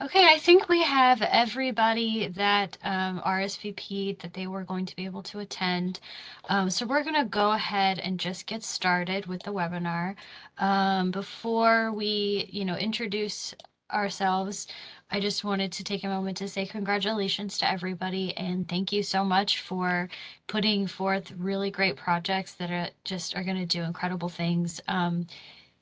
Okay, I think we have everybody that RSVP'd that they were going to be able to attend. So we're going to go ahead and just get started with the webinar. Before we, introduce ourselves, I just wanted to take a moment to say congratulations to everybody and thank you so much for putting forth really great projects that are going to do incredible things.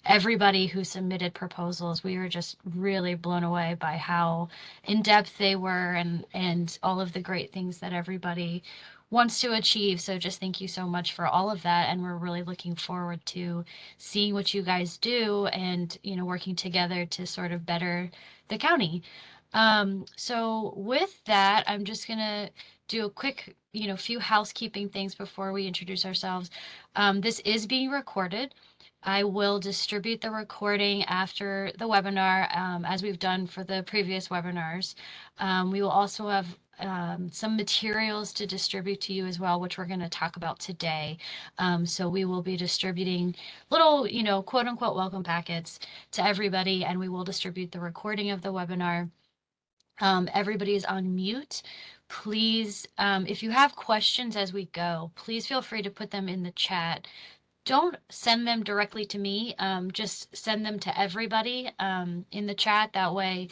Everybody who submitted proposals, we were just really blown away by how in-depth they were and all of the great things that everybody wants to achieve. So just thank you so much for all of that. And we're really looking forward to seeing what you guys do and, working together to sort of better the county. So with that, I'm just going to do a quick, few housekeeping things before we introduce ourselves. This is being recorded. I will distribute the recording after the webinar, as we've done for the previous webinars. We will also have some materials to distribute to you as well, which we're going to talk about today. So we will be distributing little, quote unquote welcome packets to everybody, and we will distribute the recording of the webinar. Everybody is on mute. Please, if you have questions as we go, please feel free to put them in the chat. Don't send them directly to me. Just send them to everybody in the chat. That way,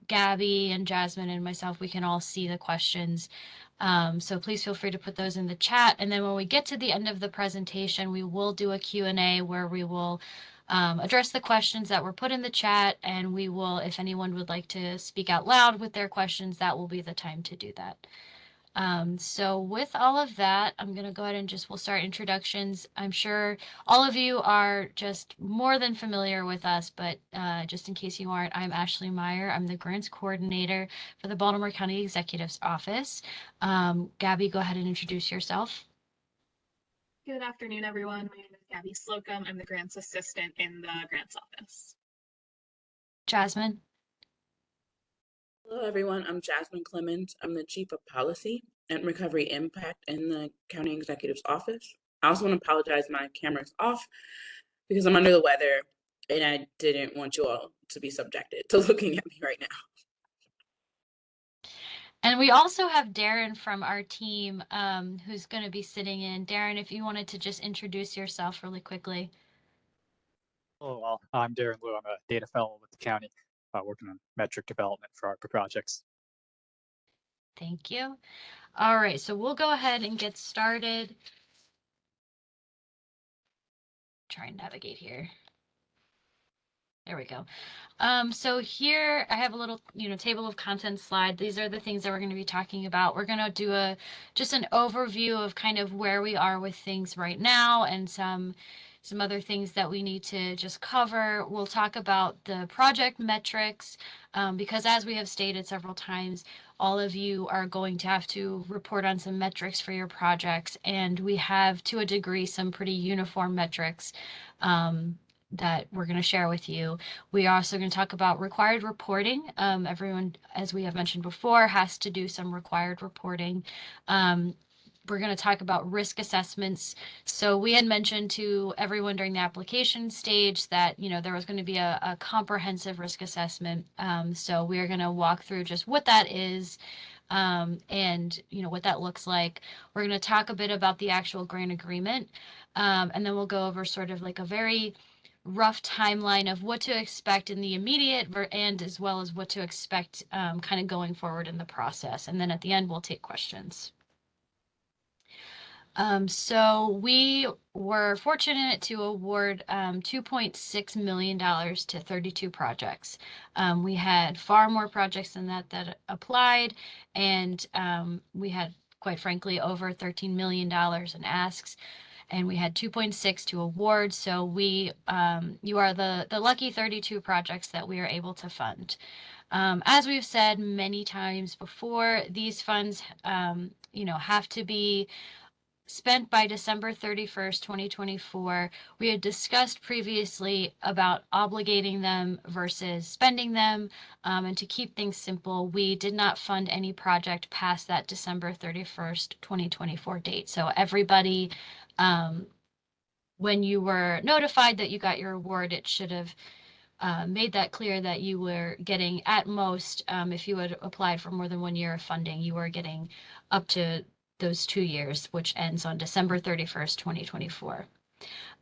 Gabby and Jasmine and myself, we can all see the questions. So please feel free to put those in the chat. And then when we get to the end of the presentation, we will do a Q&A where we will address the questions that were put in the chat. And we will, if anyone would like to speak out loud with their questions, that will be the time to do that. So with all of that, I'm going to go ahead and we'll start introductions. I'm sure all of you are just more than familiar with us, but just in case you aren't, I'm Ashley Meyer. I'm the grants coordinator for the Baltimore County Executive's Office. Gabby, go ahead and introduce yourself. Good afternoon, everyone. My name is Gabby Slocum. I'm the grants assistant in the grants office. Jasmine. Hello, everyone. I'm Jasmine Clemens. I'm the Chief of Policy and Recovery Impact in the County Executive's Office. I also want to apologize, my camera's off because I'm under the weather and I didn't want you all to be subjected to looking at me right now. And we also have Darren from our team who's going to be sitting in. Darren, if you wanted to just introduce yourself really quickly. Hello, all. I'm Darren Liu. I'm a data fellow with the county, working on metric development for ARPA projects. Thank you. All right, so we'll go ahead and get started. Try and navigate here. There we go. So here I have a little, table of contents slide. These are the things that we're going to be talking about. We're going to do just an overview of kind of where we are with things right now and some other things that we need to just cover. We'll talk about the project metrics, because as we have stated several times, all of you are going to have to report on some metrics for your projects, and we have, to a degree, some pretty uniform metrics that we're going to share with you. We are also going to talk about required reporting. Everyone, as we have mentioned before, has to do some required reporting. We're going to talk about risk assessments. So we had mentioned to everyone during the application stage that, there was going to be a comprehensive risk assessment. So we are going to walk through just what that is, and what that looks like. We're going to talk a bit about the actual grant agreement, and then we'll go over sort of like a very rough timeline of what to expect in the immediate and as well as what to expect kind of going forward in the process. And then at the end, we'll take questions. So we were fortunate to award $2.6 million to 32 projects. We had far more projects than that applied, and we had, quite frankly, over $13 million in asks, and we had 2.6 to award. So you are the lucky 32 projects that we are able to fund. As we've said many times before, these funds, have to be spent by December 31st, 2024. We had discussed previously about obligating them versus spending them, and to keep things simple, we did not fund any project past that December 31st, 2024 date. So everybody, when you were notified that you got your award, it should have made that clear that you were getting at most, if you had applied for more than 1 year of funding, you were getting up to those 2 years, which ends on December 31st, 2024.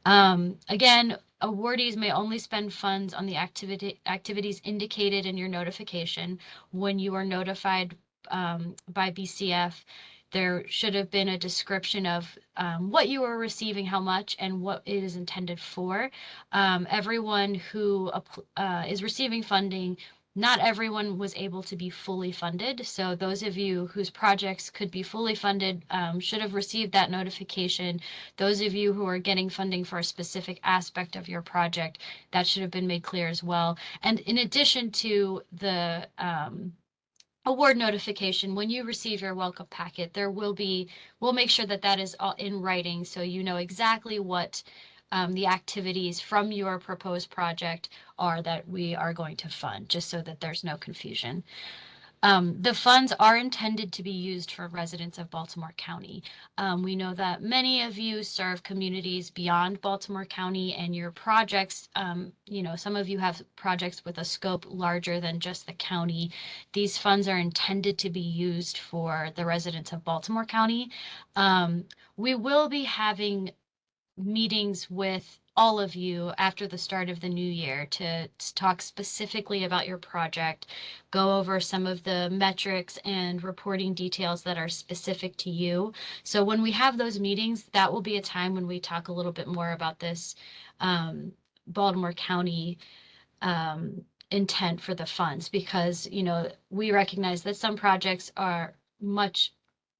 Again, awardees may only spend funds on the activities indicated in your notification. When you are notified by BCF, there should have been a description of what you are receiving, how much, and what it is intended for. Everyone who is receiving funding, not everyone was able to be fully funded. So those of you whose projects could be fully funded should have received that notification. Those of you who are getting funding for a specific aspect of your project, that should have been made clear as well. And in addition to the award notification, when you receive your welcome packet, we'll make sure that that is all in writing, so you know exactly what the activities from your proposed project are that we are going to fund, just so that there's no confusion. The funds are intended to be used for residents of Baltimore County. We know that many of you serve communities beyond Baltimore County, and your projects, some of you have projects with a scope larger than just the county. These funds are intended to be used for the residents of Baltimore County. We will be having meetings with all of you after the start of the new year to talk specifically about your project, go over some of the metrics and reporting details that are specific to you. So when we have those meetings, that will be a time when we talk a little bit more about this Baltimore County intent for the funds, because we recognize that some projects are much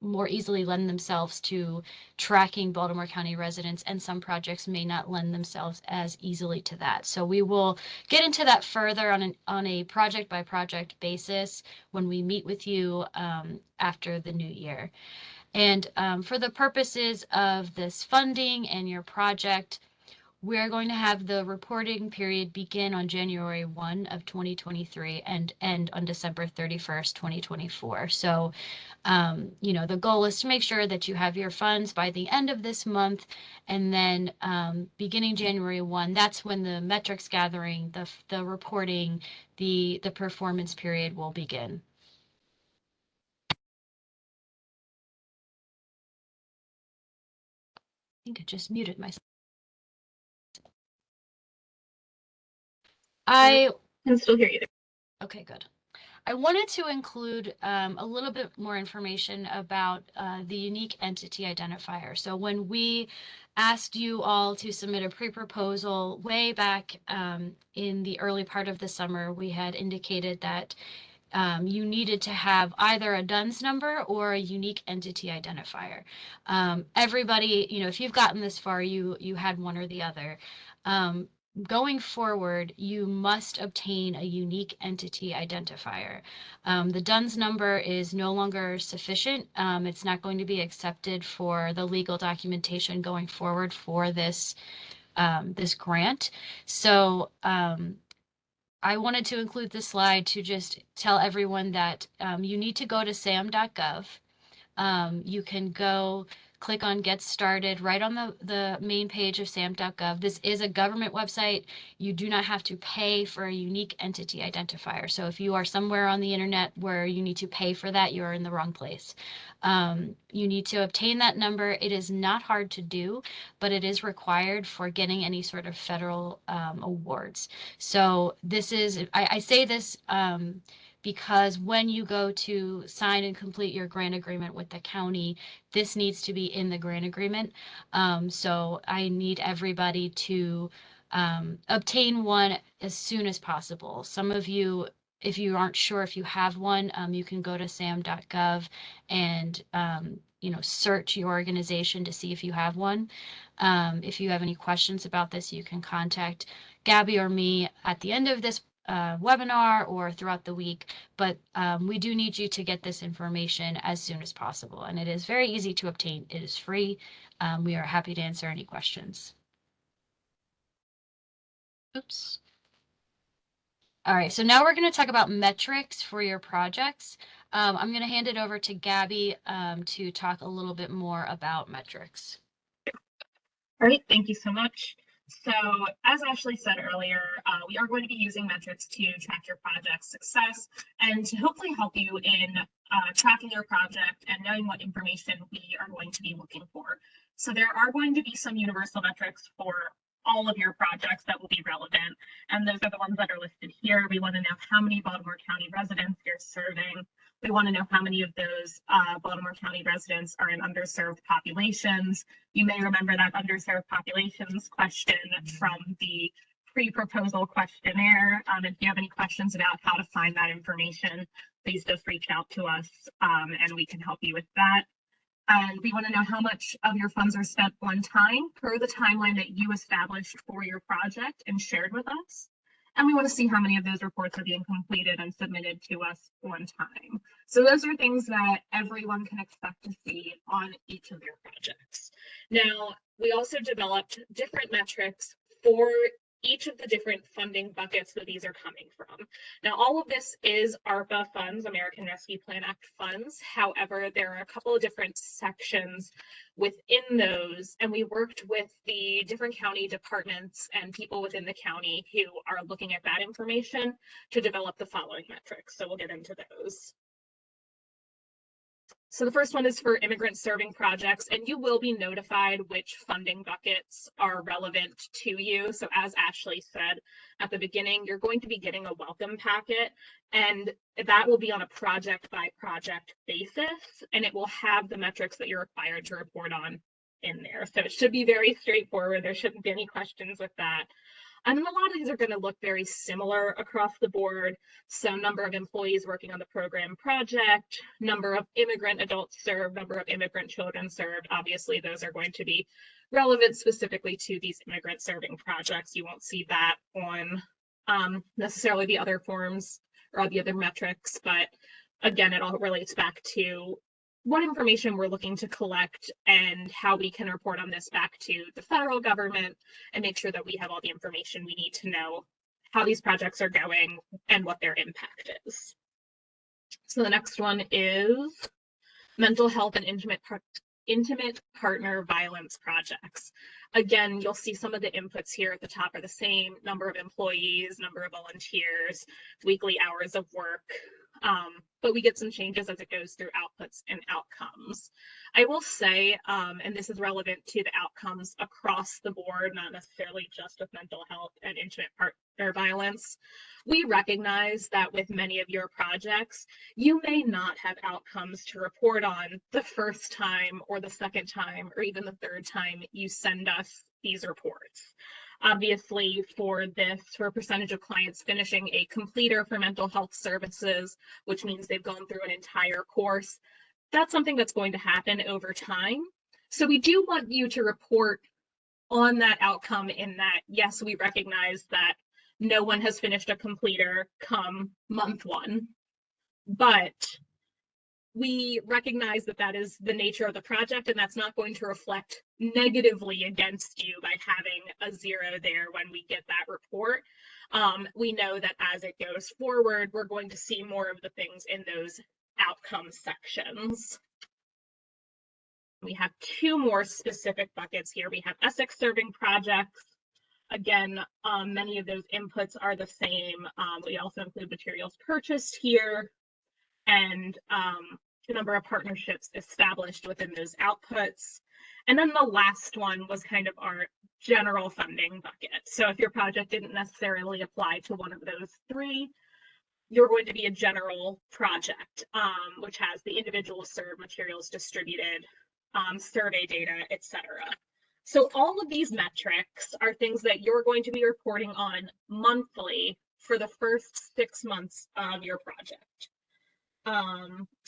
more easily lend themselves to tracking Baltimore County residents, and some projects may not lend themselves as easily to that. So we will get into that further on a project by project basis when we meet with you after the new year. And for the purposes of this funding and your project, we're going to have the reporting period begin on January 1 of 2023 and end on December 31st, 2024. So, the goal is to make sure that you have your funds by the end of this month, and then beginning January 1, that's when the metrics gathering, the reporting, the performance period will begin. I think I just muted myself. I can still hear you. Okay, good. I wanted to include a little bit more information about the unique entity identifier. So when we asked you all to submit a pre-proposal way back in the early part of the summer, we had indicated that you needed to have either a DUNS number or a unique entity identifier. Everybody, if you've gotten this far, you had one or the other. Going forward, you must obtain a unique entity identifier. The DUNS number is no longer sufficient. It's not going to be accepted for the legal documentation going forward for this grant. So I wanted to include this slide to just tell everyone that you need to go to sam.gov. You can go click on Get Started right on the main page of sam.gov. This is a government website. You do not have to pay for a unique entity identifier. So if you are somewhere on the internet where you need to pay for that, you're in the wrong place. You need to obtain that number. It is not hard to do, but it is required for getting any sort of federal awards. So this is, I say this because when you go to sign and complete your grant agreement with the county, this needs to be in the grant agreement. So I need everybody to obtain one as soon as possible. Some of you, if you aren't sure if you have one, you can go to sam.gov and search your organization to see if you have one. If you have any questions about this, you can contact Gabby or me at the end of this webinar or throughout the week, but we do need you to get this information as soon as possible, and it is very easy to obtain. It is free. We are happy to answer any questions. Oops. All right, so now we're going to talk about metrics for your projects. I'm going to hand it over to Gabby to talk a little bit more about metrics. All right, thank you so much. So as Ashley said earlier, we are going to be using metrics to track your project's success and to hopefully help you in tracking your project and knowing what information we are going to be looking for. So there are going to be some universal metrics for all of your projects that will be relevant. And those are the ones that are listed here. We want to know how many Baltimore County residents you're serving. We want to know how many of those Baltimore County residents are in underserved populations. You may remember that underserved populations question from the pre-proposal questionnaire. If you have any questions about how to find that information, please just reach out to us and we can help you with that. And we want to know how much of your funds are spent on time per the timeline that you established for your project and shared with us. And we want to see how many of those reports are being completed and submitted to us on time. So those are things that everyone can expect to see on each of their projects. Now, we also developed different metrics for each of the different funding buckets that these are coming from. Now, all of this is ARPA funds, American Rescue Plan Act funds. However, there are a couple of different sections within those, and we worked with the different county departments and people within the county who are looking at that information to develop the following metrics. So we'll get into those. So the first one is for immigrant serving projects, and you will be notified which funding buckets are relevant to you. So as Ashley said at the beginning, you're going to be getting a welcome packet, and that will be on a project by project basis, and it will have the metrics that you're required to report on in there. So it should be very straightforward. There shouldn't be any questions with that. And a lot of these are going to look very similar across the board. So number of employees working on the program project, number of immigrant adults served, number of immigrant children served. Obviously, those are going to be relevant specifically to these immigrant serving projects. You won't see that on necessarily the other forms or the other metrics, but again, it all relates back to what information we're looking to collect and how we can report on this back to the federal government and make sure that we have all the information we need to know how these projects are going and what their impact is. So the next one is mental health and intimate partner violence projects. Again, you'll see some of the inputs here at the top are the same: number of employees, number of volunteers, weekly hours of work. But we get some changes as it goes through outputs and outcomes. I will say, and this is relevant to the outcomes across the board, not necessarily just with mental health and intimate partner violence, we recognize that with many of your projects, you may not have outcomes to report on the first time or the second time or even the third time you send us these reports. Obviously, for a percentage of clients finishing a completer for mental health services, which means they've gone through an entire course, that's something that's going to happen over time. So we do want you to report on that outcome in that, yes, we recognize that no one has finished a completer come month one, but we recognize that that is the nature of the project, and that's not going to reflect negatively against you by having a 0 there when we get that report. We know that as it goes forward, we're going to see more of the things in those outcome sections. We have 2 more specific buckets here. We have Essex serving projects. Again, many of those inputs are the same. We also include materials purchased here, and the number of partnerships established within those outputs. And then the last one was kind of our general funding bucket. So if your project didn't necessarily apply to one of those 3, you're going to be a general project, which has the individuals served, materials distributed, survey data, etc. So all of these metrics are things that you're going to be reporting on monthly for the first 6 months of your project.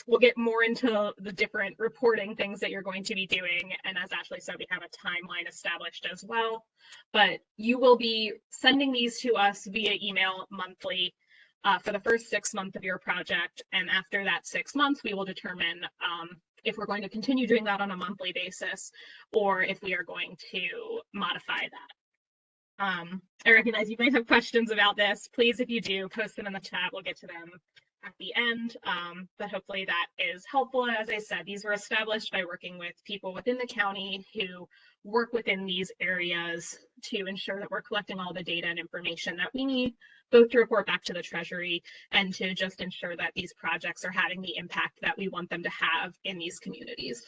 We'll get more into the different reporting things that you're going to be doing. And as Ashley said, we have a timeline established as well. But you will be sending these to us via email monthly for the first 6 months of your project. And after that 6 months, we will determine if we're going to continue doing that on a monthly basis or if we are going to modify that. I recognize you might have questions about this. Please, if you do, post them in the chat. We'll get to them at the end, but hopefully that is helpful. And as I said, these were established by working with people within the county who work within these areas to ensure that we're collecting all the data and information that we need, both to report back to the Treasury and to just ensure that these projects are having the impact that we want them to have in these communities.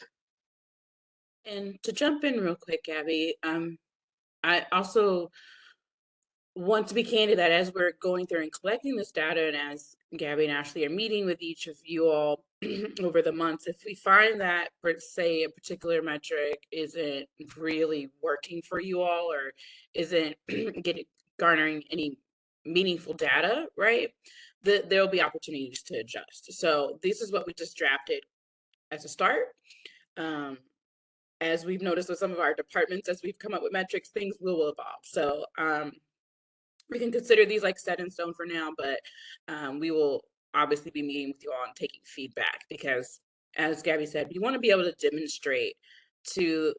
And to jump in real quick, Gabby, I also want to be candid that as we're going through and collecting this data, and as Gabby and Ashley are meeting with each of you all over the months, if we find that, per se, a particular metric isn't really working for you all or isn't garnering any meaningful data, right, there'll be opportunities to adjust. So this is what we just drafted as a start. As we've noticed with some of our departments, as we've come up with metrics, things will evolve. So we can consider these like set in stone for now, but we will obviously be meeting with you all and taking feedback, because as Gabby said, we want to be able to demonstrate to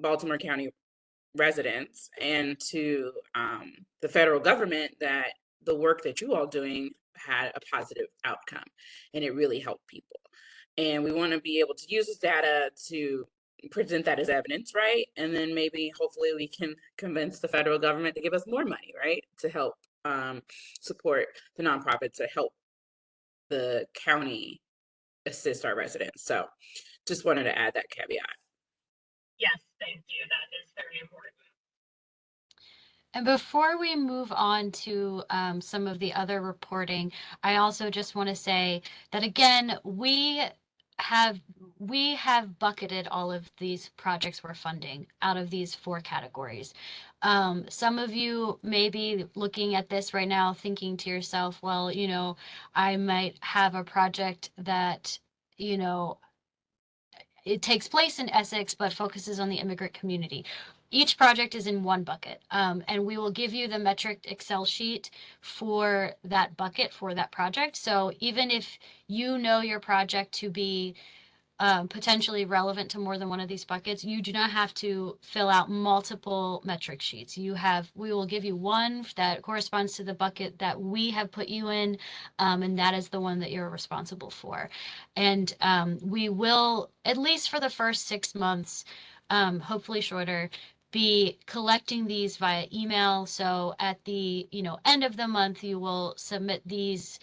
Baltimore County residents and to the federal government that the work that you all doing had a positive outcome and it really helped people. And we want to be able to use this data to present that as evidence, right? And then maybe hopefully we can convince the federal government to give us more money, right, to help support the nonprofit, to help the county assist our residents. So just wanted to add that caveat. Yes, thank you. That is very important. And before we move on to some of the other reporting, I also just want to say that, again, we have bucketed all of these projects we're funding out of these 4 categories. Some of you may be looking at this right now thinking to yourself, well, you know, I might have a project that, you know, it takes place in Essex, but focuses on the immigrant community. Each project is in one bucket, and we will give you the metric Excel sheet for that bucket for that project. So even if you know your project to be potentially relevant to more than one of these buckets, you do not have to fill out multiple metric sheets. We will give you one that corresponds to the bucket that we have put you in, and that is the one that you're responsible for. And we will, at least for the first 6 months, hopefully shorter, be collecting these via email. So at the end of the month, you will submit these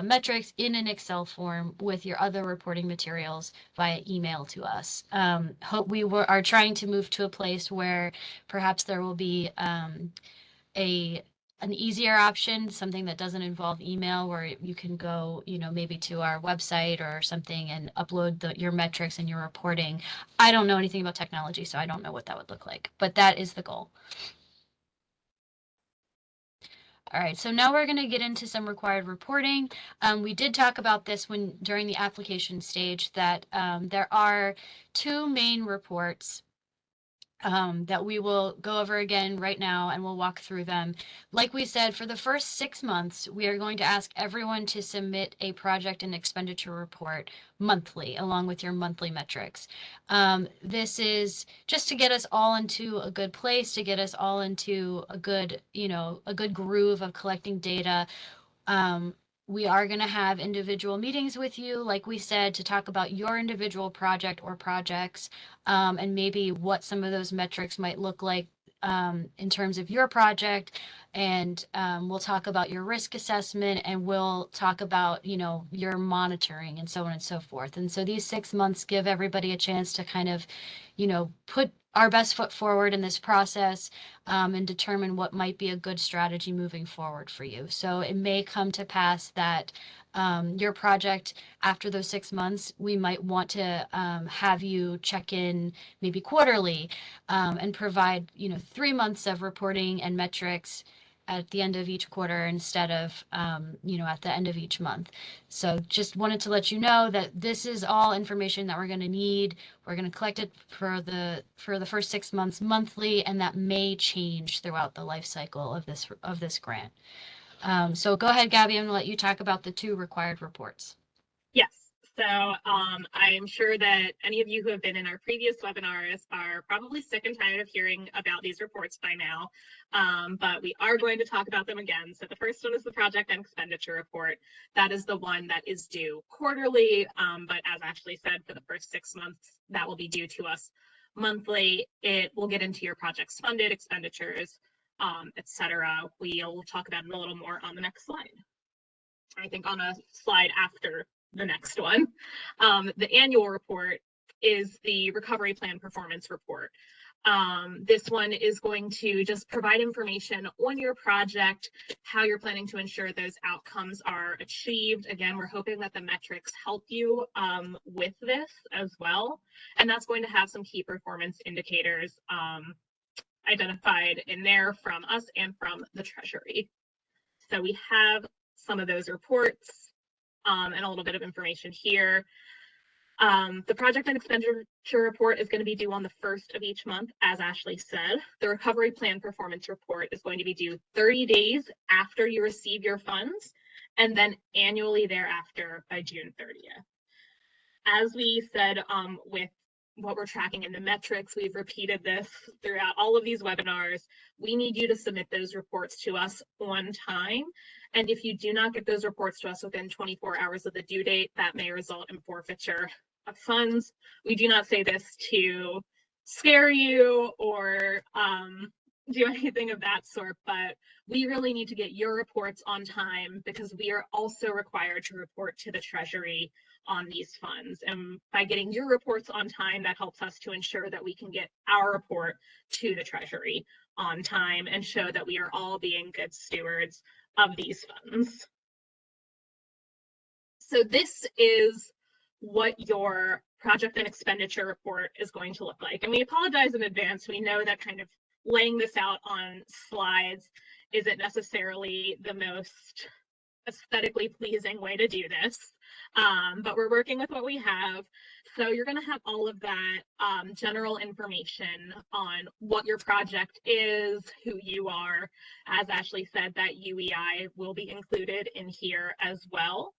metrics in an Excel form with your other reporting materials via email to us. We are trying to move to a place where perhaps there will be an easier option, something that doesn't involve email, where you can go, maybe to our website or something and upload your metrics and your reporting. I don't know anything about technology, so I don't know what that would look like, but that is the goal. All right, so now we're going to get into some required reporting. We did talk about this during the application stage, that there are 2 main reports that we will go over again right now, and we'll walk through them. Like we said, for the first 6 months, we are going to ask everyone to submit a project and expenditure report monthly, along with your monthly metrics. This is just to get us all into a good place, to get us all into a good groove of collecting data. We are going to have individual meetings with you, like we said, to talk about your individual project or projects, and maybe what some of those metrics might look like in terms of your project. And we'll talk about your risk assessment, and we'll talk about, your monitoring and so on and so forth. And so these 6 months give everybody a chance to kind of, put our best foot forward in this process, and determine what might be a good strategy moving forward for you. So it may come to pass that your project, after those 6 months, we might want to have you check in maybe quarterly, and provide 3 months of reporting and metrics at the end of each quarter instead of at the end of each month. So just wanted to let you know that this is all information that we're going to need. We're going to collect it for the first 6 months monthly, and that may change throughout the life cycle of this grant. So go ahead, Gabby, I'm going to let you talk about the 2 required reports. Yes. So I'm sure that any of you who have been in our previous webinars are probably sick and tired of hearing about these reports by now, but we are going to talk about them again. So the first one is the project and expenditure report. That is the one that is due quarterly, but as Ashley said, for the first 6 months, that will be due to us monthly. It will get into your project's funded expenditures, etc. We'll talk about it a little more on the next slide. I think on a slide after the next one. The annual report is the recovery plan performance report. This one is going to just provide information on your project, how you're planning to ensure those outcomes are achieved. Again, we're hoping that the metrics help you with this as well. And that's going to have some key performance indicators identified in there from us and from the Treasury. So we have some of those reports and a little bit of information here. The project and expenditure report is going to be due on the 1st of each month, as Ashley said. The recovery plan performance report is going to be due 30 days after you receive your funds, and then annually thereafter by June 30th. As we said with what we're tracking in the metrics, we've repeated this throughout all of these webinars. We need you to submit those reports to us on time. And if you do not get those reports to us within 24 hours of the due date, that may result in forfeiture of funds. We do not say this to scare you or do anything of that sort, but we really need to get your reports on time because we are also required to report to the Treasury on these funds. And by getting your reports on time, that helps us to ensure that we can get our report to the Treasury on time and show that we are all being good stewards of these funds. So this is what your project and expenditure report is going to look like. And we apologize in advance. We know that kind of laying this out on slides isn't necessarily the most aesthetically pleasing way to do this, but we're working with what we have. So you're going to have all of that general information on what your project is, who you are. As Ashley said, that UEI will be included in here as well.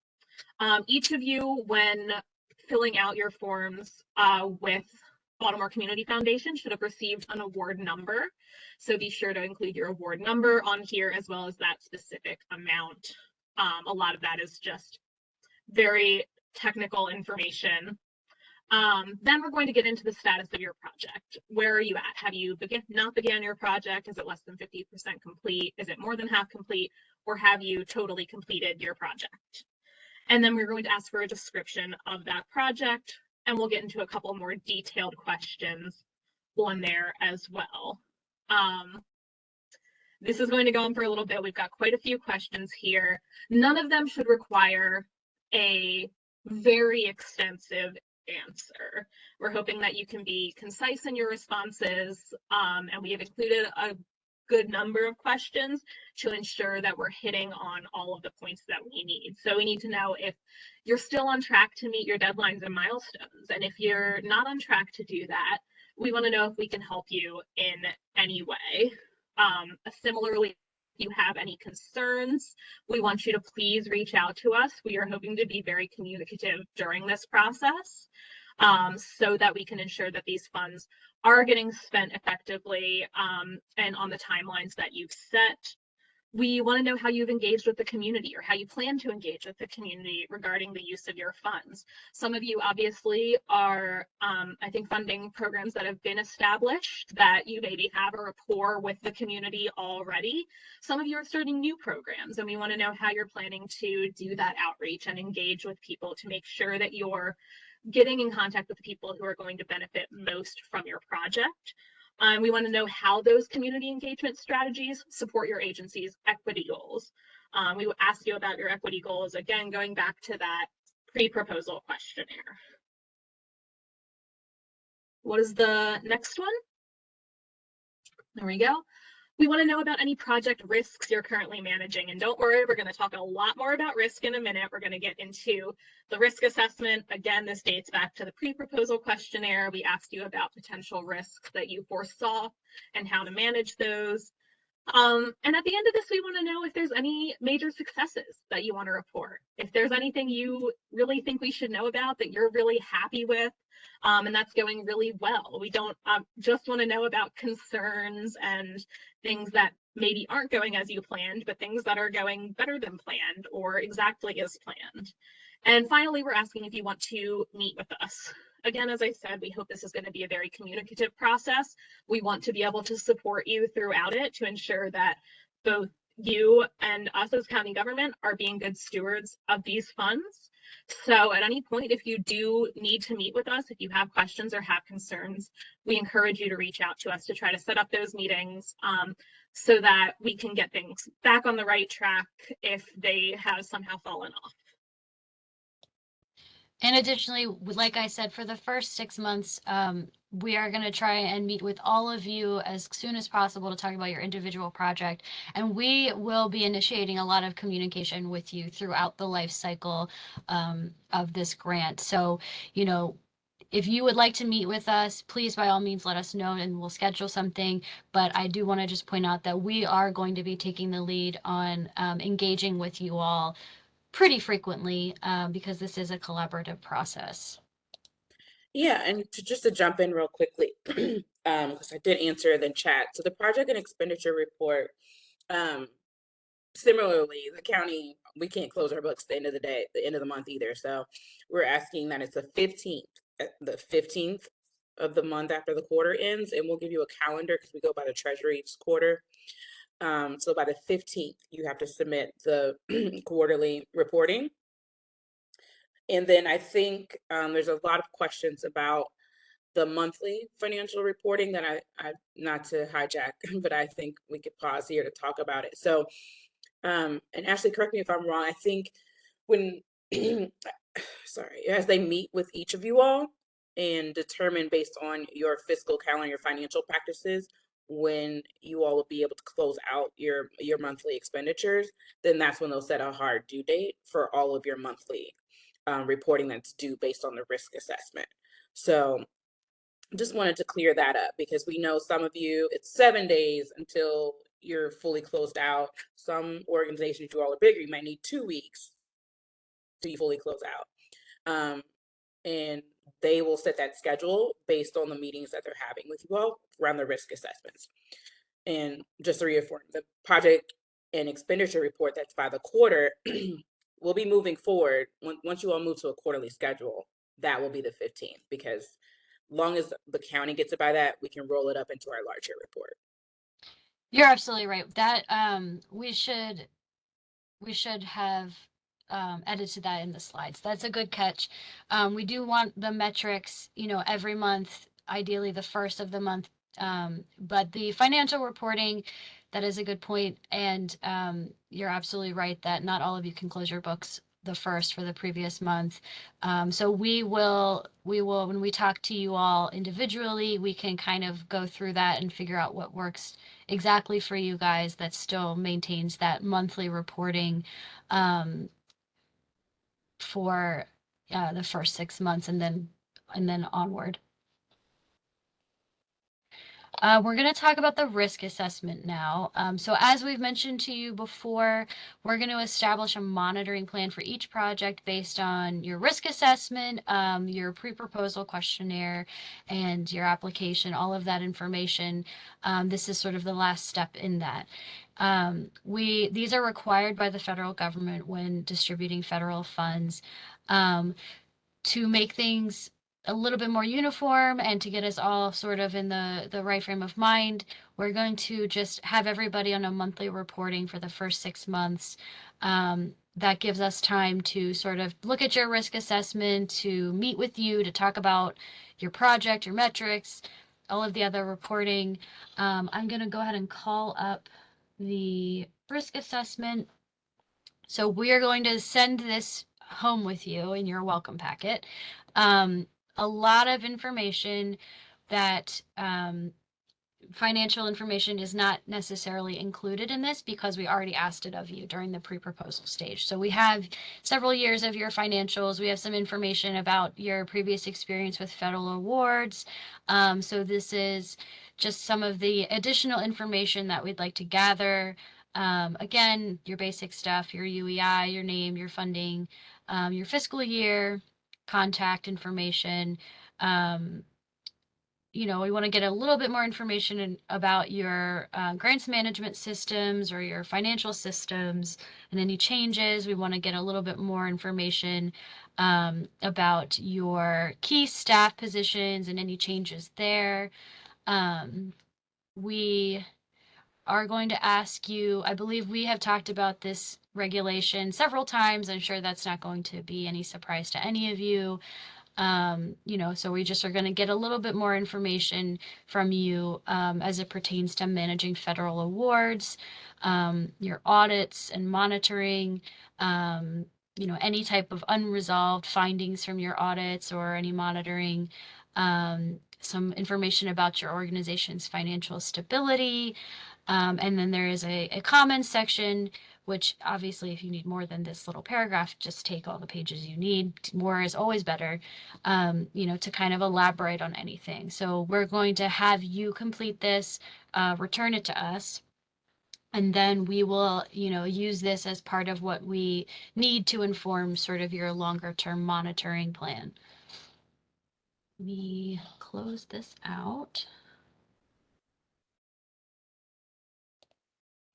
Each of you, when filling out your forms with Baltimore Community Foundation, should have received an award number. So be sure to include your award number on here as well as that specific amount. A lot of that is just very technical information. Then we're going to get into the status of your project. Where are you at? Have you not began your project? Is it less than 50% complete? Is it more than half complete? Or have you totally completed your project? And then we're going to ask for a description of that project, and we'll get into a couple more detailed questions on there as well. This is going to go on for a little bit. We've got quite a few questions here. None of them should require a very extensive answer. We're hoping that you can be concise in your responses, and we have included a good number of questions to ensure that we're hitting on all of the points that we need. So we need to know if you're still on track to meet your deadlines and milestones. And if you're not on track to do that, we want to know if we can help you in any way. Similarly, if you have any concerns, we want you to please reach out to us. We are hoping to be very communicative during this process so that we can ensure that these funds are getting spent effectively and on the timelines that you've set. We want to know how you've engaged with the community or how you plan to engage with the community regarding the use of your funds. Some of you obviously are, I think, funding programs that have been established that you maybe have a rapport with the community already. Some of you are starting new programs, and we want to know how you're planning to do that outreach and engage with people to make sure that you're getting in contact with the people who are going to benefit most from your project. We want to know how those community engagement strategies support your agency's equity goals. We will ask you about your equity goals, again, going back to that pre-proposal questionnaire. What is the next one? There we go. We want to know about any project risks you're currently managing. And don't worry, we're going to talk a lot more about risk in a minute. We're going to get into the risk assessment. Again, this dates back to the pre-proposal questionnaire. We asked you about potential risks that you foresaw and how to manage those. And at the end of this, we want to know if there's any major successes that you want to report. If there's anything you really think we should know about that you're really happy with, and that's going really well. We don't just want to know about concerns and things that maybe aren't going as you planned, but things that are going better than planned or exactly as planned. And finally, we're asking if you want to meet with us. Again, as I said, we hope this is going to be a very communicative process. We want to be able to support you throughout it to ensure that both you and us as county government are being good stewards of these funds. So at any point, if you do need to meet with us, if you have questions or have concerns, we encourage you to reach out to us to try to set up those meetings so that we can get things back on the right track if they have somehow fallen off. And additionally, like I said, for the first 6 months, we are going to try and meet with all of you as soon as possible to talk about your individual project. And we will be initiating a lot of communication with you throughout the life cycle of this grant. So, you know, if you would like to meet with us, please, by all means, let us know and we'll schedule something. But I do want to just point out that we are going to be taking the lead on engaging with you all pretty frequently because this is a collaborative process. Yeah, and just to jump in real quickly, because I did answer the chat. So the project and expenditure report, similarly, the county, we can't close our books at the end of the day, the end of the month either. So we're asking that it's the 15th of the month after the quarter ends, and we'll give you a calendar because we go by the treasury each quarter. So by the 15th, you have to submit the quarterly reporting. And then I think there's a lot of questions about the monthly financial reporting that I not to hijack, but I think we could pause here to talk about it. So, and Ashley, correct me if I'm wrong. I think when, sorry, as they meet with each of you all and determine based on your fiscal calendar, your financial practices, when you all will be able to close out your monthly expenditures, then that's when they'll set a hard due date for all of your monthly reporting that's due based on the risk assessment. So just wanted to clear that up because we know some of you, it's 7 days until you're fully closed out. Some organizations, you all are bigger, you might need 2 weeks to fully close out. And they will set that schedule based on the meetings that they're having with you all around the risk assessments. And just to reaffirm, the project and expenditure report that's by the quarter we'll be moving forward. Once you all move to a quarterly schedule, that will be the 15th, because long as the county gets it by that, we can roll it up into our larger report. You're absolutely right. That we should have edited that in the slides. That's a good catch. We do want the metrics, you know, every month, ideally the first of the month. But the financial reporting, that is a good point. And you're absolutely right that not all of you can close your books the first for the previous month. So we will, when we talk to you all individually, we can kind of go through that and figure out what works exactly for you guys that still maintains that monthly reporting for the first 6 months and then onward. We're going to talk about the risk assessment now. So as we've mentioned to you before, we're going to establish a monitoring plan for each project based on your risk assessment, your pre-proposal questionnaire, and your application, all of that information. This is sort of the last step in that. These are required by the federal government when distributing federal funds to make things a little bit more uniform and to get us all sort of in the right frame of mind. We're going to just have everybody on a monthly reporting for the first 6 months. That gives us time to sort of look at your risk assessment, to meet with you, to talk about your project, your metrics, all of the other reporting. I'm going to go ahead and call up the risk assessment. So we are going to send this home with you in your welcome packet. A lot of information that financial information is not necessarily included in this because we already asked it of you during the pre-proposal stage. So we have several years of your financials. We have some information about your previous experience with federal awards. So this is just some of the additional information that we'd like to gather. Again, your basic stuff, your UEI, your name, your funding, your fiscal year, contact information. You know, we want to get a little bit more information about your grants management systems or your financial systems and any changes. We want to get a little bit more information about your key staff positions and any changes there. We are going to ask you, I believe we have talked about this regulation several times. I'm sure that's not going to be any surprise to any of you. You know, so we just are going to get a little bit more information from you as it pertains to managing federal awards, your audits and monitoring, you know, any type of unresolved findings from your audits or any monitoring, some information about your organization's financial stability. And then there is a comments section, which obviously if you need more than this little paragraph, just take all the pages you need. More is always better, you know, to kind of elaborate on anything. So we're going to have you complete this, return it to us, and then we will, you know, use this as part of what we need to inform sort of your longer term monitoring plan. Let me close this out.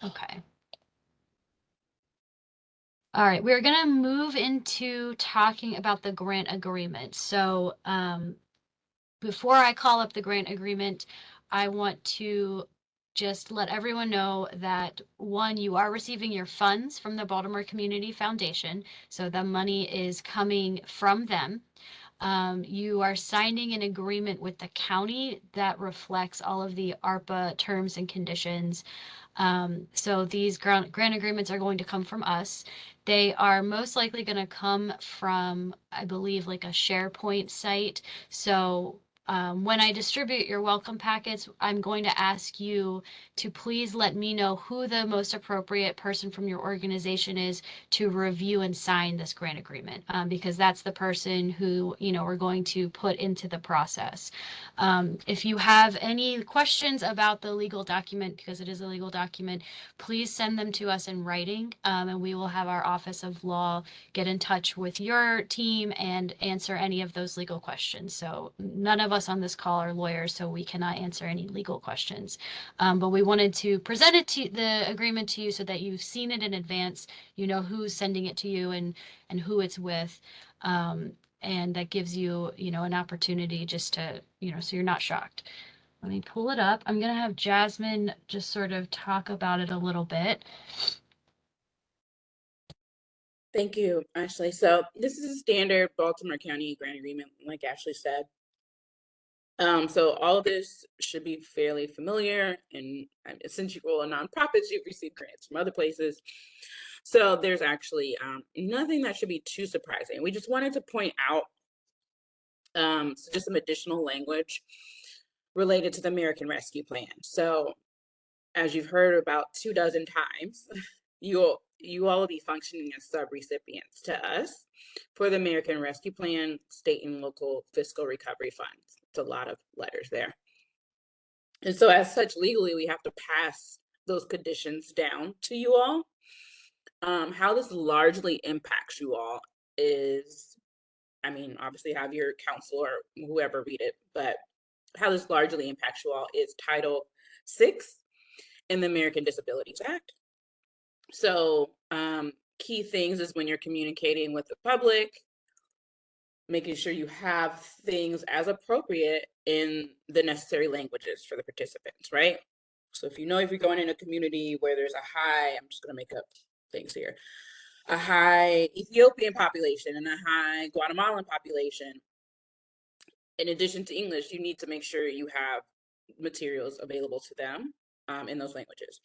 Okay. All right, we're going to move into talking about the grant agreement. So before I call up the grant agreement, I want to just let everyone know that, one, you are receiving your funds from the Baltimore Community Foundation. So the money is coming from them. You are signing an agreement with the county that reflects all of the ARPA terms and conditions. So these grant agreements are going to come from us. They are most likely going to come from, I believe, like a SharePoint site. So when I distribute your welcome packets, I'm going to ask you to please let me know who the most appropriate person from your organization is to review and sign this grant agreement, because that's the person who, you know, we're going to put into the process. If you have any questions about the legal document, because it is a legal document, please send them to us in writing, and we will have our Office of Law get in touch with your team and answer any of those legal questions. So none of us on this call are lawyers, so we cannot answer any legal questions. But we wanted to present it to the agreement to you so that you've seen it in advance, you know who's sending it to you and who it's with. And that gives you, you know, an opportunity just to, you know, so you're not shocked. Let me pull it up. I'm going to have Jasmine just sort of talk about it a little bit. Thank you, Ashley. So this is a standard Baltimore County grant agreement, like Ashley said. So all of this should be fairly familiar, and since you roll a nonprofits, you've received grants from other places. So there's actually nothing that should be too surprising. We just wanted to point out just some additional language related to the American Rescue Plan. So as you've heard about 24 times, you all will be functioning as subrecipients to us for the American Rescue Plan state and local fiscal recovery funds. It's a lot of letters there. And so as such, legally, we have to pass those conditions down to you all. How this largely impacts you all is, I mean, obviously have your counsel or whoever read it, but how this largely impacts you all is Title VI in the American Disabilities Act. So key things is when you're communicating with the public, making sure you have things as appropriate in the necessary languages for the participants, right? So if you're going in a community where there's a high, I'm just gonna make up things here, a high Ethiopian population and a high Guatemalan population, in addition to English, you need to make sure you have materials available to them in those languages.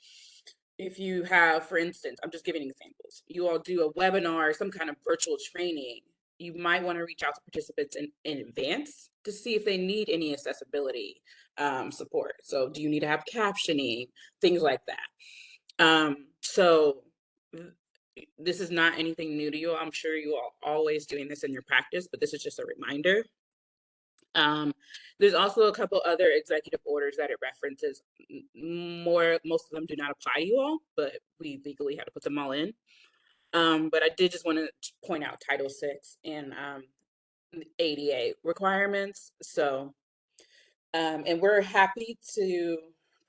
If you have, for instance, I'm just giving examples, you all do a webinar, some kind of virtual training, you might want to reach out to participants in advance to see if they need any accessibility support. So do you need to have captioning, things like that. So this is not anything new to you. I'm sure you are always doing this in your practice, but this is just a reminder. There's also a couple other executive orders that it references. Most of them do not apply to you all, but we legally had to put them all in. But I did just want to point out Title VI and ADA requirements. So, and we're happy to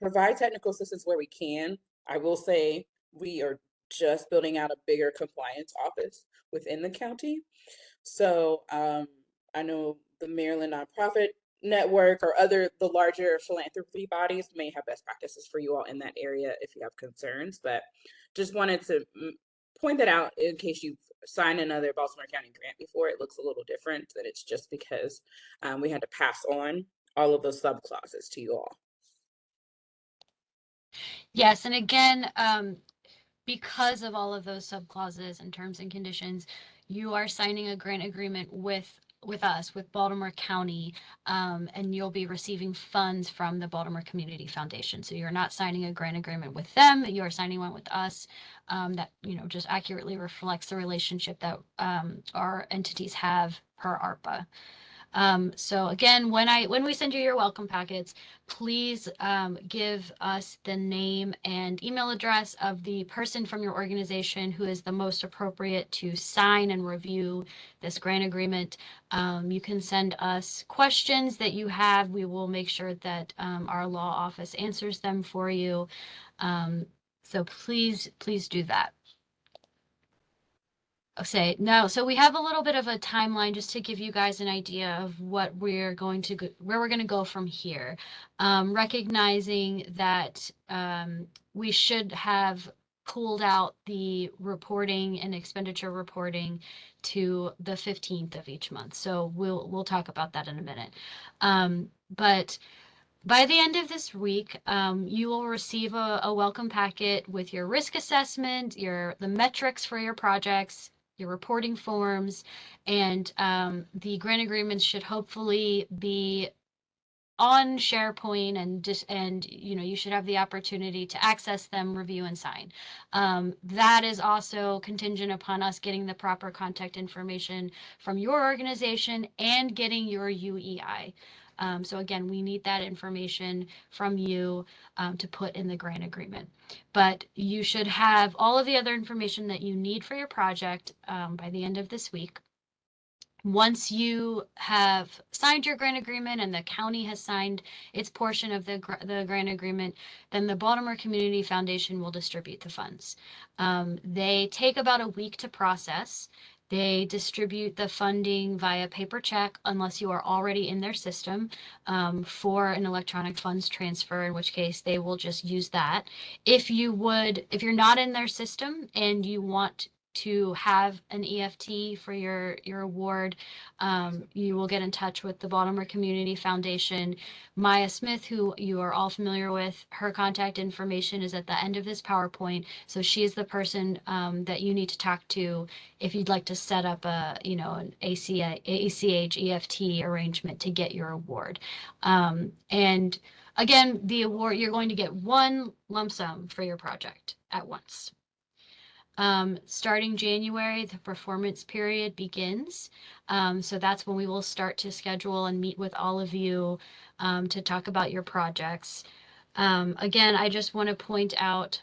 provide technical assistance where we can. I will say we are just building out a bigger compliance office within the county. So I know the Maryland Nonprofit Network or the larger philanthropy bodies may have best practices for you all in that area if you have concerns, but just wanted to point that out in case you've signed another Baltimore County grant before. It looks a little different, that it's just because we had to pass on all of those subclauses to you all. Yes, and again, because of all of those subclauses and terms and conditions, you are signing a grant agreement with us, with Baltimore County, and you'll be receiving funds from the Baltimore Community Foundation. So you're not signing a grant agreement with them, you are signing one with us, that, you know, just accurately reflects the relationship that our entities have per ARPA. So again, when we send you your welcome packets, please give us the name and email address of the person from your organization who is the most appropriate to sign and review this grant agreement. You can send us questions that you have. We will make sure that our law office answers them for you. So please do that. Okay, now, so we have a little bit of a timeline just to give you guys an idea of what we're going to go, where we're going to go from here. Recognizing that we should have pulled out the reporting and expenditure reporting to the 15th of each month. So we'll talk about that in a minute. But by the end of this week, you will receive a welcome packet with your risk assessment, the metrics for your projects, your reporting forms, and the grant agreements should hopefully be on SharePoint, and you know, you should have the opportunity to access them, review, and sign. That is also contingent upon us getting the proper contact information from your organization and getting your UEI. So again, we need that information from you to put in the grant agreement. But you should have all of the other information that you need for your project by the end of this week. Once you have signed your grant agreement and the county has signed its portion of the grant agreement, then the Baltimore Community Foundation will distribute the funds. They take about a week to process. They distribute the funding via paper check unless you are already in their system for an electronic funds transfer, in which case they will just use that. If you're not in their system and you want to have an EFT for your award, you will get in touch with the Baltimore Community Foundation. Maya Smith, who you are all familiar with, her contact information is at the end of this PowerPoint. So she is the person that you need to talk to if you'd like to set up an ACH EFT arrangement to get your award. And again, the award, you're going to get one lump sum for your project at once. Starting January, the performance period begins. So that's when we will start to schedule and meet with all of you to talk about your projects. Again, I just want to point out,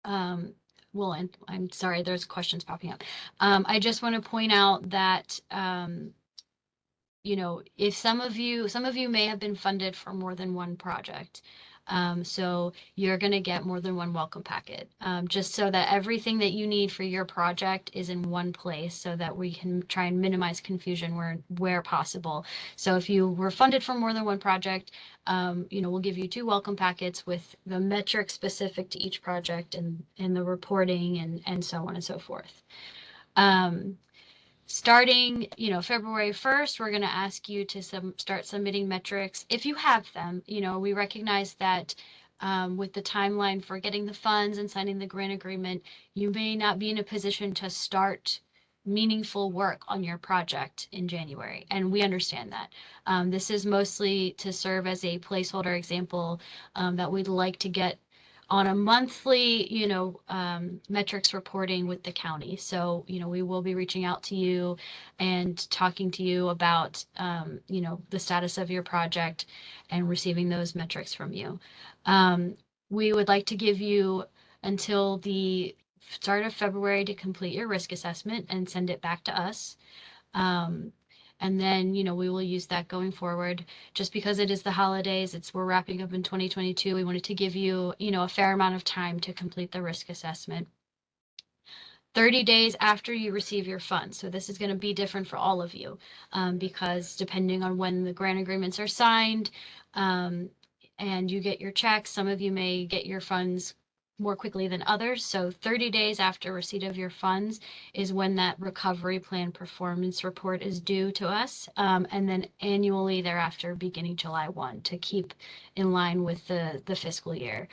well, and I'm sorry, there's questions popping up. I just want to point out that, you know, if some of you may have been funded for more than one project. So you're going to get more than one welcome packet, just so that everything that you need for your project is in one place so that we can try and minimize confusion where possible. So if you were funded for more than one project, you know, we'll give you 2 welcome packets with the metrics specific to each project and the reporting and so on and so forth. Starting, you know, February 1st, we're going to ask you to start submitting metrics if you have them. You know, we recognize that with the timeline for getting the funds and signing the grant agreement, you may not be in a position to start meaningful work on your project in January, and we understand that. This is mostly to serve as a placeholder example that we'd like to get on a monthly, metrics reporting with the county. So, we will be reaching out to you and talking to you about, the status of your project and receiving those metrics from you. We would like to give you until the start of February to complete your risk assessment and send it back to us. And then, we will use that going forward. Just because it is the holidays, we're wrapping up in 2022. We wanted to give you, a fair amount of time to complete the risk assessment. 30 days after you receive your funds. So this is going to be different for all of you because depending on when the grant agreements are signed and you get your checks, some of you may get your funds more quickly than others. So 30 days after receipt of your funds is when that recovery plan performance report is due to us. And then annually thereafter, beginning July 1 to keep in line with the fiscal year.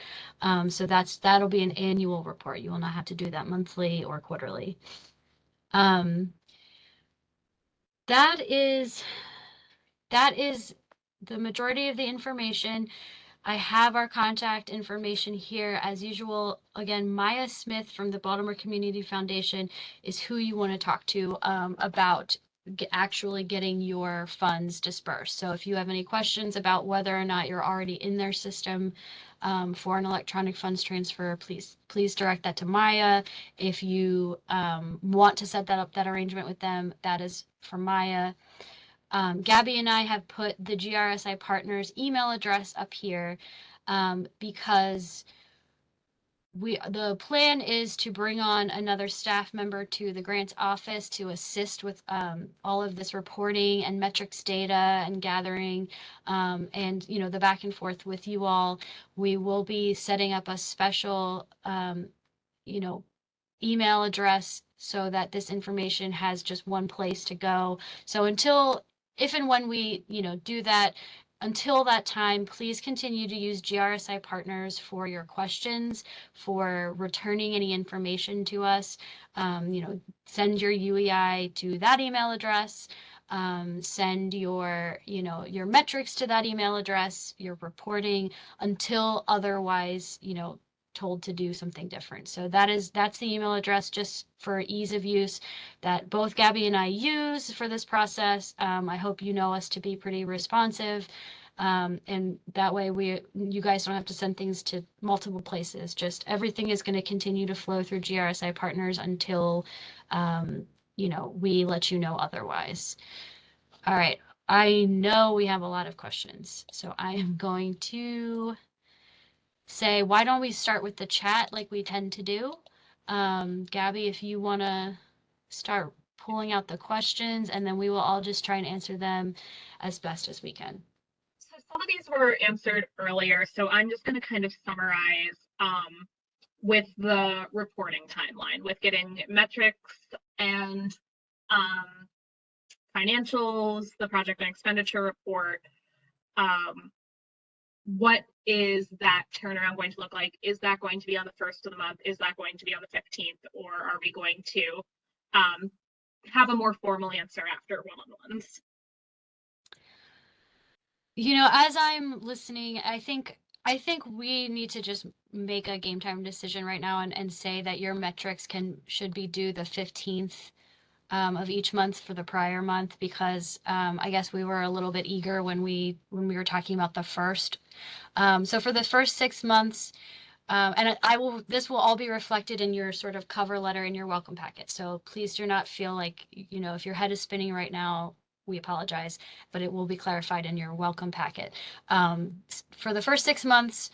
So that'll be an annual report. You will not have to do that monthly or quarterly. That is the majority of the information. I have our contact information here as usual. Again, Maya Smith from the Baltimore Community Foundation is who you want to talk to about actually getting your funds dispersed. So if you have any questions about whether or not you're already in their system for an electronic funds transfer, please direct that to Maya. If you want to set that arrangement with them, that is for Maya. Gabby and I have put the GRSI partners email address up here because the plan is to bring on another staff member to the grants office to assist with all of this reporting and metrics data and gathering and the back and forth with you all. We will be setting up a special email address so that this information has just one place to go. So if and when we, do that, until that time, please continue to use GRSI partners for your questions, for returning any information to us. Send your UEI to that email address. Send your metrics to that email address, your reporting, until otherwise, told to do something different. So that's the email address, just for ease of use, that both Gabby and I use for this process. I hope you know us to be pretty responsive. And that way you guys don't have to send things to multiple places. Just everything is going to continue to flow through GRSI partners until, we let you know otherwise. All right. I know we have a lot of questions, so I am going to say, why don't we start with the chat like we tend to do? Gabby, if you want to start pulling out the questions, and then we will all just try and answer them as best as we can. So some of these were answered earlier, so I'm just going to kind of summarize with the reporting timeline, with getting metrics and financials, the project and expenditure report. What is that turnaround going to look like? Is that going to be on the 1st of the month? Is that going to be on the 15th? Or are we going to have a more formal answer after one-on-ones? As I'm listening, I think we need to just make a game time decision right now and say that your metrics should be due the 15th of each month for the prior month, because I guess we were a little bit eager when we were talking about the first. So for the first 6 months, and this will all be reflected in your sort of cover letter in your welcome packet. So please do not feel like, if your head is spinning right now, we apologize, but it will be clarified in your welcome packet. For the first 6 months,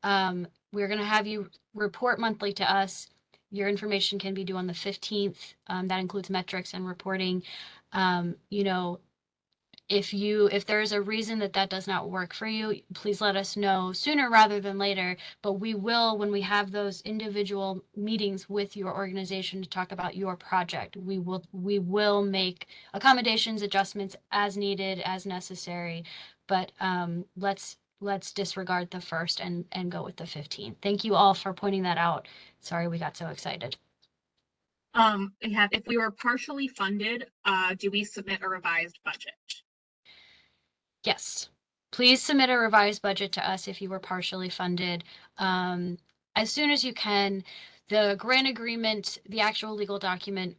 we're going to have you report monthly to us. Your information can be due on the 15th. That includes metrics and reporting. If there is a reason that does not work for you, please let us know sooner rather than later. But we will, when we have those individual meetings with your organization to talk about your project, we will make accommodations, adjustments as needed, as necessary. But let's disregard the 1st and go with the 15th. Thank you all for pointing that out. Sorry we got so excited. We have, if we were partially funded, do we submit a revised budget? Yes. Please submit a revised budget to us if you were partially funded. As soon as you can. The grant agreement, the actual legal document,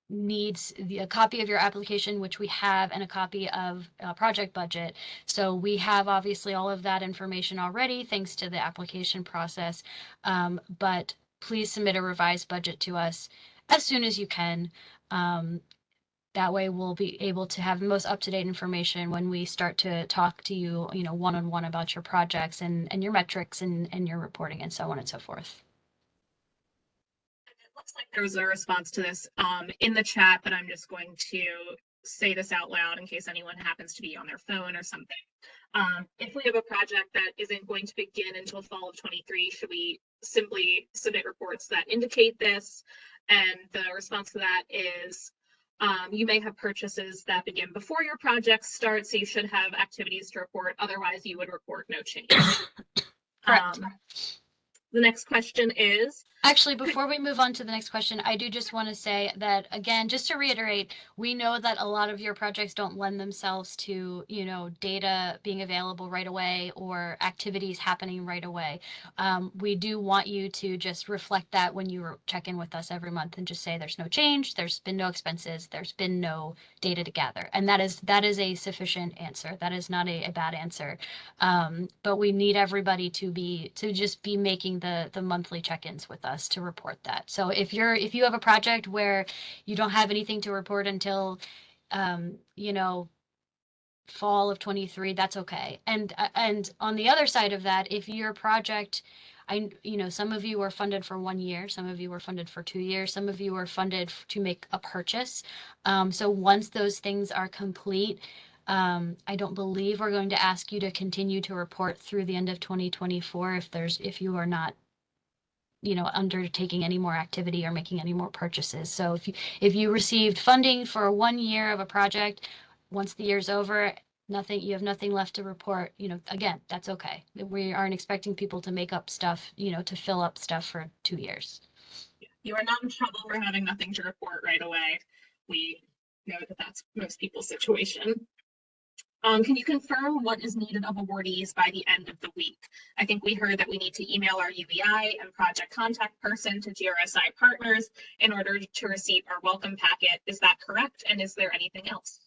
needs a copy of your application, which we have, and a copy of project budget. So we have obviously all of that information already, thanks to the application process. But please submit a revised budget to us as soon as you can. That way we'll be able to have the most up-to-date information when we start to talk to you, one-on-one about your projects and your metrics and your reporting and so on and so forth. It looks like there was a response to this in the chat, but I'm just going to say this out loud in case anyone happens to be on their phone or something. If we have a project that isn't going to begin until fall of 23, should we simply submit reports that indicate this? And the response to that is, you may have purchases that begin before your project starts, so you should have activities to report. Otherwise, you would report no change. Correct. The next question is, actually, before we move on to the next question, I do just want to say that, again, just to reiterate, we know that a lot of your projects don't lend themselves to, data being available right away or activities happening right away. We do want you to just reflect that when you check in with us every month and just say there's no change, there's been no expenses, there's been no data to gather. And that is a sufficient answer. That is not a bad answer. But we need everybody to just be making the monthly check-ins with us to report that. So if you have a project where you don't have anything to report until fall of 23, that's okay. And on the other side of that, if your project, some of you were funded for 1 year, some of you were funded for 2 years, some of you were funded to make a purchase. So once those things are complete, I don't believe we're going to ask you to continue to report through the end of 2024 if you are not undertaking any more activity or making any more purchases. So if you received funding for 1 year of a project, once the year's over, you have nothing left to report, again, that's okay. We aren't expecting people to make up stuff, to fill up stuff for 2 years. You are not in trouble for having nothing to report right away. We know that that's most people's situation. Can you confirm what is needed of awardees by the end of the week? I think we heard that we need to email our UEI and project contact person to GRSI partners in order to receive our welcome packet. Is that correct? And is there anything else?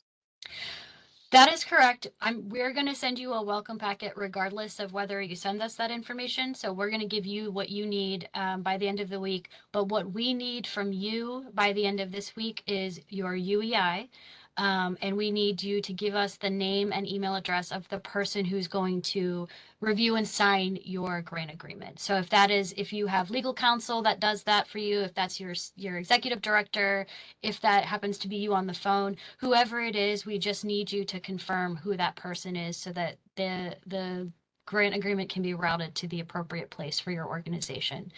That is correct. We're going to send you a welcome packet regardless of whether you send us that information. So we're going to give you what you need by the end of the week. But what we need from you by the end of this week is your UEI. And we need you to give us the name and email address of the person who's going to review and sign your grant agreement. So if you have legal counsel that does that for you, if that's your executive director, if that happens to be you on the phone, whoever it is, we just need you to confirm who that person is so that the grant agreement can be routed to the appropriate place for your organization.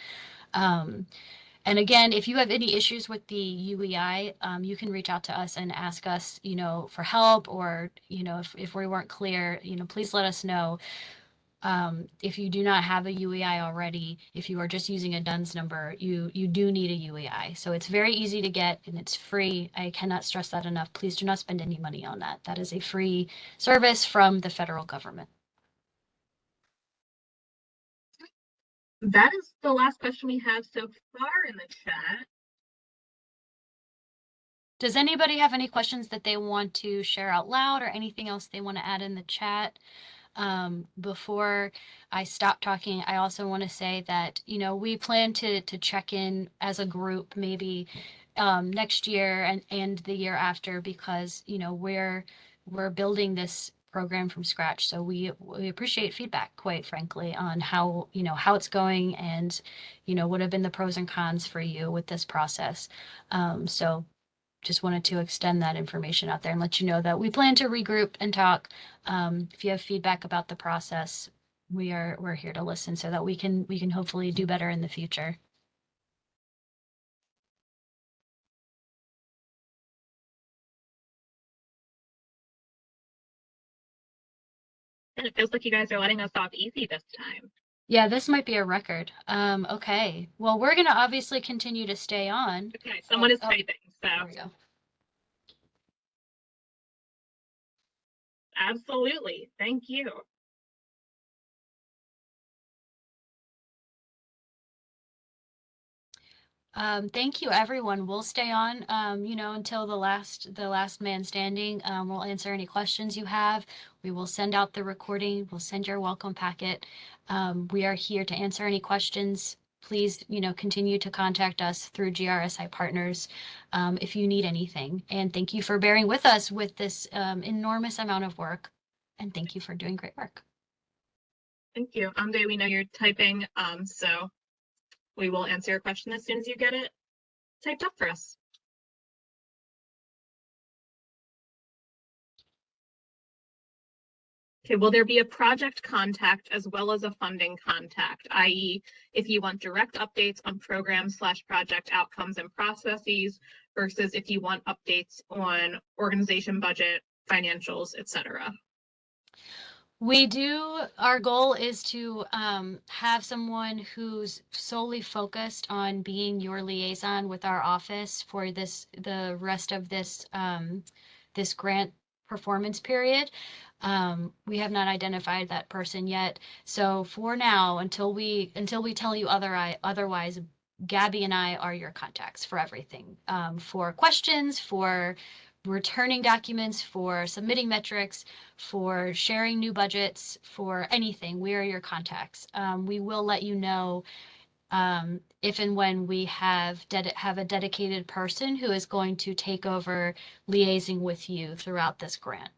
And again, if you have any issues with the UEI, you can reach out to us and ask us, for help, or, if we weren't clear, please let us know. If you do not have a UEI already, if you are just using a DUNS number, you do need a UEI. So it's very easy to get and it's free. I cannot stress that enough. Please do not spend any money on that. That is a free service from the federal government. That is the last question we have so far in the chat. Does anybody have any questions that they want to share out loud or anything else they want to add in the chat? Before I stop talking, I also want to say that, we plan to check in as a group maybe next year and the year after, because, we're building this program from scratch. So we appreciate feedback, quite frankly, on how it's going and, what have been the pros and cons for you with this process. So just wanted to extend that information out there and let you know that we plan to regroup and talk. If you have feedback about the process, we're here to listen so that we can hopefully do better in the future. And it feels like you guys are letting us off easy this time. Yeah, this might be a record. Okay. Well, we're going to obviously continue to stay on. Okay, someone is typing, so. There we go. Absolutely. Thank you. Thank you, everyone. We'll stay on, until the last man standing. We'll answer any questions you have. We will send out the recording. We'll send your welcome packet. We are here to answer any questions. Please, continue to contact us through GRSI Partners if you need anything. And thank you for bearing with us with this enormous amount of work. And thank you for doing great work. Thank you. Amde, we know you're typing, so we will answer your question as soon as you get it typed up for us. Okay, will there be a project contact as well as a funding contact, i.e. if you want direct updates on program/project outcomes and processes versus if you want updates on organization budget, financials, etc.? Our goal is to have someone who's solely focused on being your liaison with our office for the rest of this grant performance period. We have not identified that person yet. So for now, until we tell you otherwise, Gabby and I are your contacts for everything, for questions, for returning documents, for submitting metrics, for sharing new budgets, for anything. We are your contacts. We will let you know if and when we have a dedicated person who is going to take over liaising with you throughout this grant.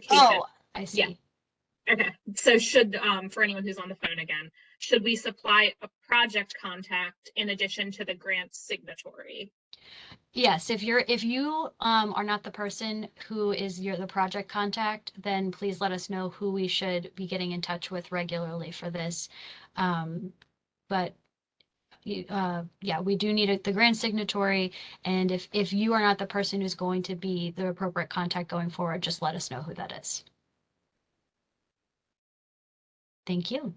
Oh, I see. Yeah. Okay, so should, for anyone who's on the phone again, should we supply a project contact in addition to the grant signatory? Yes, if you are not the person who is the project contact, then please let us know who we should be getting in touch with regularly for this. But yeah, we do need the grant signatory, and if you are not the person who's going to be the appropriate contact going forward, just let us know who that is. Thank you.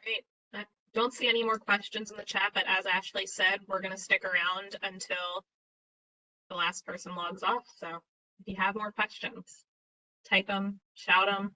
Great. I don't see any more questions in the chat, but as Ashley said, we're going to stick around until the last person logs off. So if you have more questions, type them, shout them.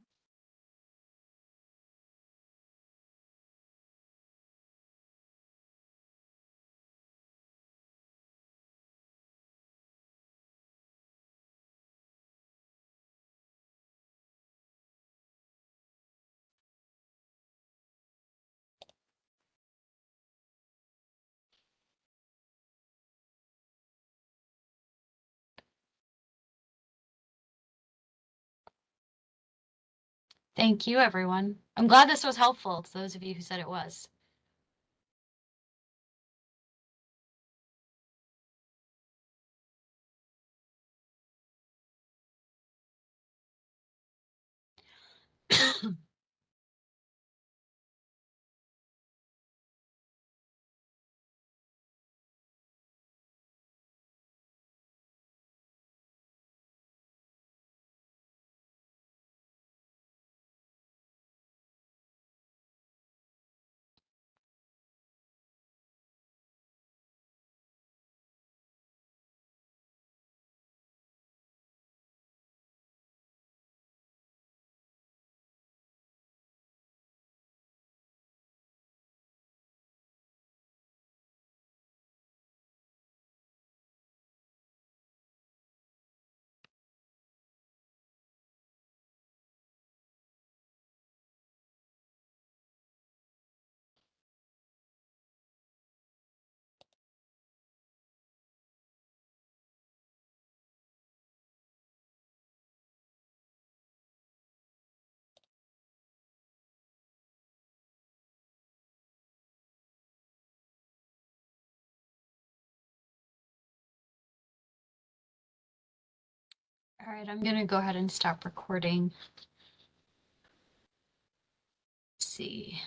Thank you, everyone. I'm glad this was helpful to those of you who said it was. All right, I'm going to go ahead and stop recording. Let's see.